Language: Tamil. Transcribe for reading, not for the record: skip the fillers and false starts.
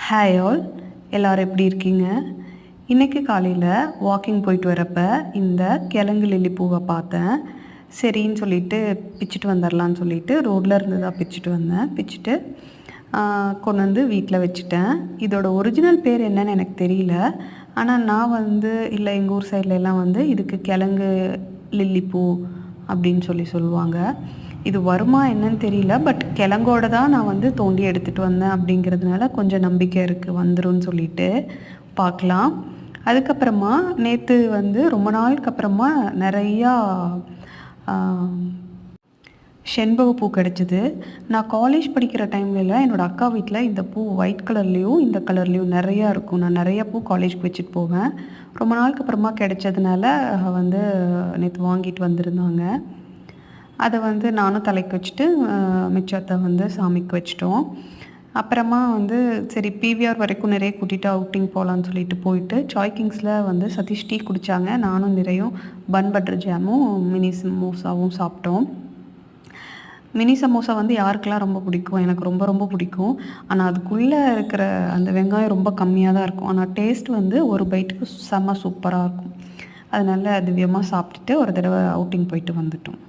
ஹாய் ஆல், எல்லோரும் எப்படி இருக்கீங்க? இன்றைக்கி காலையில் வாக்கிங் போயிட்டு வரப்ப இந்த கிழங்கு லில்லி பூவை பார்த்தேன். சரின்னு சொல்லிட்டு பிச்சுட்டு வந்துடலான்னு சொல்லிட்டு ரோட்டில் இருந்து தான் பிச்சுட்டு வந்தேன். பிச்சுட்டு கொண்டு வந்து வீட்டில் வச்சுட்டேன். இதோட ஒரிஜினல் பேர் என்னன்னு எனக்கு தெரியல. ஆனால் நான் இல்லை எங்கள் ஊர் சைட்லலாம் இதுக்கு கிழங்கு லில்லி பூ அப்படின்னு சொல்லுவாங்க. இது வருமா என்னன்னு தெரியல. பட் கிழங்கோட தான் நான் தோண்டி எடுத்துகிட்டு வந்தேன் அப்படிங்கிறதுனால கொஞ்சம் நம்பிக்கை இருக்குது வந்துரும்னு சொல்லிட்டு பார்க்கலாம். அதுக்கப்புறமா நேற்று ரொம்ப நாளுக்கு அப்புறமா நிறையா செண்பகப்பூ கிடச்சிது. நான் காலேஜ் படிக்கிற டைம்லலாம் என்னோடய அக்கா வீட்டில் இந்த பூ ஒயிட் கலர்லேயும் இந்த கலர்லேயும் நிறையா இருக்கும். நான் நிறையா பூ காலேஜ்க்கு வச்சுட்டு போவேன். ரொம்ப நாளுக்கு அப்புறமா கிடைச்சதுனால நேற்று வாங்கிட்டு வந்திருந்தாங்க. அதை நானும் தலைக்கு வச்சுட்டு மிச்சத்தை சாமிக்கு வச்சிட்டோம். அப்புறமா சரி பிவிஆர் வரைக்கும் நிறைய கூட்டிகிட்டு அவுட்டிங் போகலான்னு சொல்லிட்டு போயிட்டு சாய்கிங்ஸில் சதீஷ் டீ குடித்தாங்க. நானும் நிறையும் பன் பட்டர் ஜாமும் மினி சமோசாவும் சாப்பிட்டோம். மினி சமோசா யாருக்கெல்லாம் ரொம்ப பிடிக்கும், எனக்கு ரொம்ப ரொம்ப பிடிக்கும். ஆனால் அதுக்குள்ளே இருக்கிற அந்த வெங்காயம் ரொம்ப கம்மியாக தான் இருக்கும். ஆனால் டேஸ்ட் ஒரு பைட்டுக்கு செம்ம சூப்பராக இருக்கும். அதனால திவ்யமாக சாப்பிட்டுட்டு ஒரு தடவை அவுட்டிங் போயிட்டு வந்துட்டோம்.